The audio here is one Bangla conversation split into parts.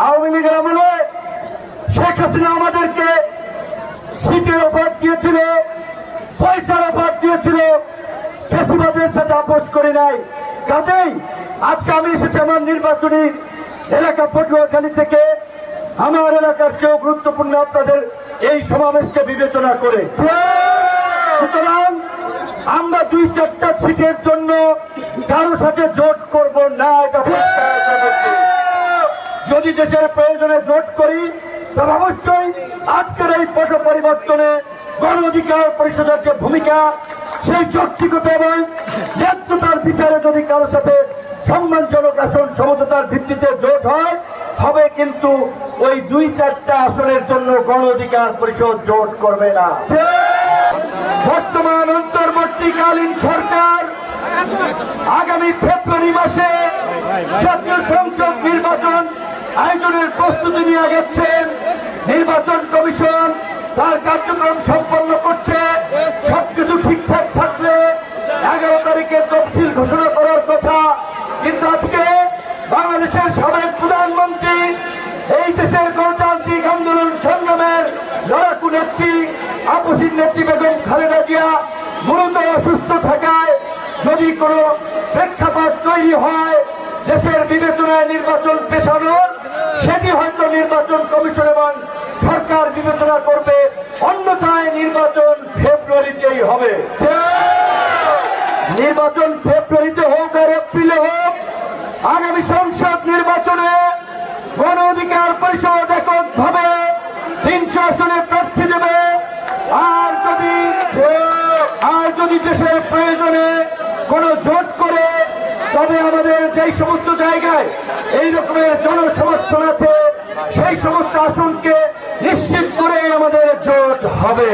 আওয়ামী লীগের আমলে শেখ হাসিনা আমাদেরকে সিটের অফার দিয়েছিল, পয়সার অফার দিয়েছিল, ফেসিবাদের সাথে আপোষ করে নাই। কাজেই আজকে আমি এসেছি আমার নির্বাচনী এলাকা পটুয়াখালী থেকে, আমার এলাকার চেয়েও গুরুত্বপূর্ণ আপনাদের এই সমাবেশকে বিবেচনা করে। সুতরাং আমরা ২-৪টা সিটের জন্য কারো সাথে জোট করব না, এটা যদি দেশের প্রয়োজনে জোট করি তবে অবশ্যই আজকের এই পট পরিবর্তনে গণ অধিকার পরিষদের যে ভূমিকা, সেই যৌক্তিকতা এবং ন্যায্যতার বিচারে যদি কারোর সাথে সম্মানজনক আসন সমঝোতার ভিত্তিতে জোট হয় হবে, কিন্তু ওই ২-৪টা আসনের জন্য গণ অধিকার পরিষদ জোট করবে না। বর্তমান অন্তর্বর্তীকালীন সরকার আগামী ফেব্রুয়ারি মাসে জাতীয় সংসদ নির্বাচন আয়োজনের প্রস্তুতি নিয়ে গেছেন। নির্বাচন কমিশন তার কার্যক্রম সম্পন্ন করছে। সবকিছু ঠিকঠাক থাকলে 11 তারিখে তফসিল ঘোষণা করার কথা, কিন্তু আজকে বাংলাদেশের সাবেক প্রধানমন্ত্রী, এই দেশের গণতান্ত্রিক আন্দোলন সংগ্রামের লড়াকু নেত্রী আপসীর নেত্রী বেগম খালেদা জিয়া গুরুতর অসুস্থ থাকায় যদি কোনো প্রেক্ষাপট তৈরি হয় দেশের বিবেচনায় নির্বাচন পেছানোর, সেটি হয়তো নির্বাচন কমিশন এবং সরকার বিবেচনা করবে, অন্যথায় নির্বাচন ফেব্রুয়ারিতেই হবে। নির্বাচন ফেব্রুয়ারিতে হোক আর এপ্রিলে হোক, আগামী সংসদ নির্বাচনে গণ অধিকার পরিষদ এককভাবে ৩০০ আসনে প্রার্থী দেবে। আর যদি দেশের প্রয়োজনে কোনো জোট করে, তবে আমাদের যেই সমস্ত জায়গায় এই রকমের জনসমর্থন আছে সেই সমস্ত আসনকে নিশ্চিত করে আমাদের জোট হবে।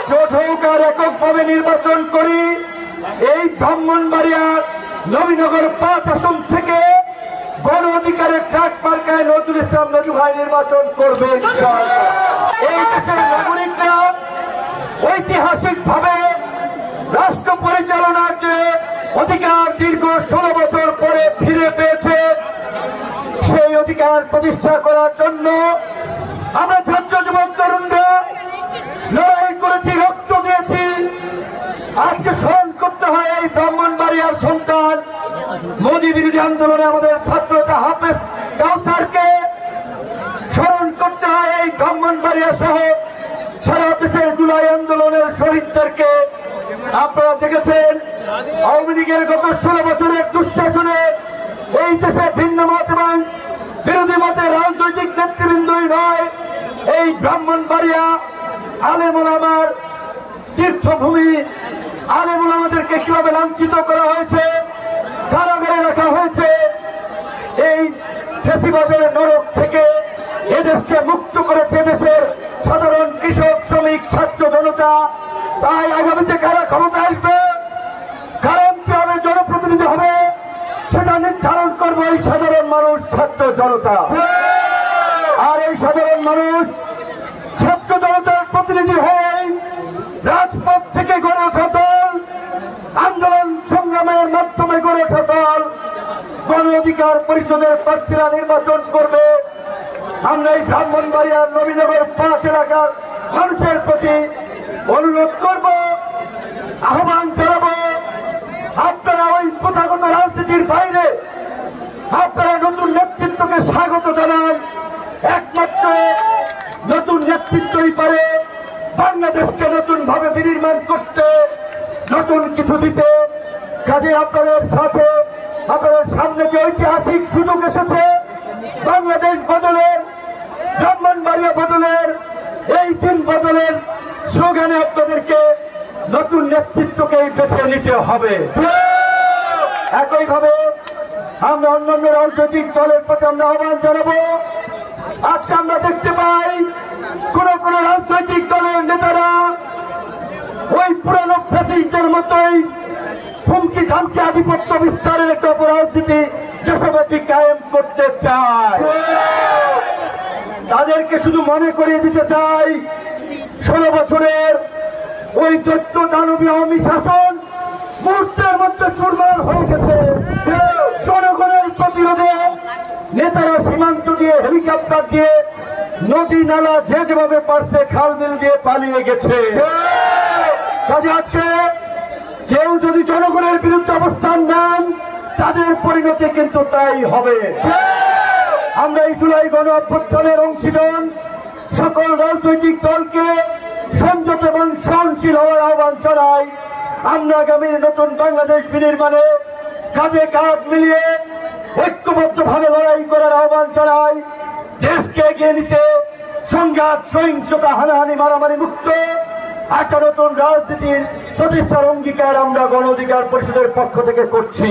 জোট হোক আর এককভাবে নির্বাচন করি। এই ব্রাহ্মণবাড়িয়ার নবীনগর ৫ আসন থেকে গণ অধিকারের ট্রাক মার্কায় নজরুল ইসলাম নজরুল ভাই নির্বাচন করবে। এই দেশের নাগরিকরা ঐতিহাসিক ভাবে রাষ্ট্র পরিচালনার যে অধিকার দীর্ঘ ১৬ বছর পরে ফিরে পেয়েছে, সেই অধিকার প্রতিষ্ঠা করার জন্য আমরা ছাত্র যুবক তরুণরা লড়াই করেছি, রক্ত দিয়েছি। আজকে স্মরণ করতে হয় এই ব্রাহ্মণবাড়িয়ার সন্তান মোদী বিরোধী আন্দোলনে আমাদের ছাত্রটা হাফেজ কাউসারকে, স্মরণ করতে হয় এই ব্রাহ্মণবাড়িয়া সহ সারা দেশের জুলাই আন্দোলনের শহীদদেরকে। আপনারা দেখেছেন আওয়ামী লীগের গত ১৬ বছরের দুঃশাসনে এই দেশে ভিন্ন মত এবং বিরোধী মতের রাজনৈতিক নেতৃবৃন্দই নয়, এই ব্রাহ্মণবাড়িয়া আলেম ওলামার তীর্থভূমি, আলেম ওলামাদেরকে কিভাবে লাঞ্ছিত করা হয়েছে, কারাগারে রাখা হয়েছে, এই ফেসিবাদের নরক থেকে এদেশকে মুক্ত করেছে দেশের সাধারণ কৃষক, শ্রমিক, ছাত্র জনতা। তাই আগামীতে কারা ক্ষমতা আসবে, কারা এমপি হবে, জনপ্রতিনিধি হবে, সেটা নির্ধারণ করবে এই সাধারণ মানুষ, ছাত্র জনতা। আর এই সাধারণ মানুষ ছাত্র জনতার প্রতিনিধি হয়ে রাজপথ থেকে গড়ে ওঠা দল, আন্দোলন সংগ্রামের মাধ্যমে গড়ে ওঠা দল গণ অধিকার পরিষদের প্রার্থীরা নির্বাচন করবে। আমরা এই ব্রাহ্মণবাড়িয়ার নবীনগর ৫ এলাকার মানুষের প্রতি অনুরোধ করব, আহ্বান জানাবো, আপনারা ওই প্রথাগত রাজনীতির বাইরে আপনারা নতুন নেতৃত্বকে স্বাগত জানান। একমাত্র নতুন নেতৃত্বই পারে বাংলাদেশকে নতুন ভাবে বিনির্মাণ করতে, নতুন কিছু দিতে। কাজে আপনাদের সাথে, আপনাদের সামনে যে ঐতিহাসিক সুযোগ এসেছে বাংলাদেশ বদলের, ব্রাহ্মণবাড়িয়া বদলের, এই দিন বদলের স্লোগানে আপনাদেরকে নতুন নেতৃত্বকেই বেছে নিতে হবে। একইভাবে আমরা অন্যান্য রাজনৈতিক দলের প্রতি আমরা আহ্বান জানাবো। আজকে আমরা দেখতে পাই কোন কোন রাজনৈতিক দলের নেতারা ওই পুরানো ফ্যাসিস্টদের মতোই হুমকি ধামকি আধিপত্য বিস্তারের একটা রাজনীতি দেশব্যাপী কায়েম করতে চায়। তাদেরকে শুধু মনে করিয়ে দিতে চাই 16 বছরের ওই দৈত্য দানবীয় আওয়ামী শাসন মুহূর্তের মধ্যে চুরমার হয়ে গেছে। জনগণের প্রতিরোধে নেতারা সীমান্ত দিয়ে হেলিকপ্টার দিয়ে নদী নালা যে যেভাবে পারছে খাল বিল দিয়ে পালিয়ে গেছে। কাজে আজকে কেউ যদি জনগণের বিরুদ্ধে অবস্থান নেন তাদের পরিণতি কিন্তু তাই হবে। আমরা এই জুলাই গণ অভ্যুত্থানের অংশীদার সকল রাজনৈতিক দলকে সংযত এবং সহনশীল হওয়ার আহ্বান জানাই। আমরা আগামীর নতুন বাংলাদেশ বিনির্মাণে কাঁধে কাঁধ মিলিয়ে ঐক্যবদ্ধভাবে লড়াই করার আহ্বান জানাই। দেশকে এগিয়ে নিতে সংঘাত সহিংসতা হানাহানি মারামারি মুক্ত একটা নতুন রাজনীতির প্রতিষ্ঠার অঙ্গীকার আমরা গণ অধিকার পরিষদের পক্ষ থেকে করছি।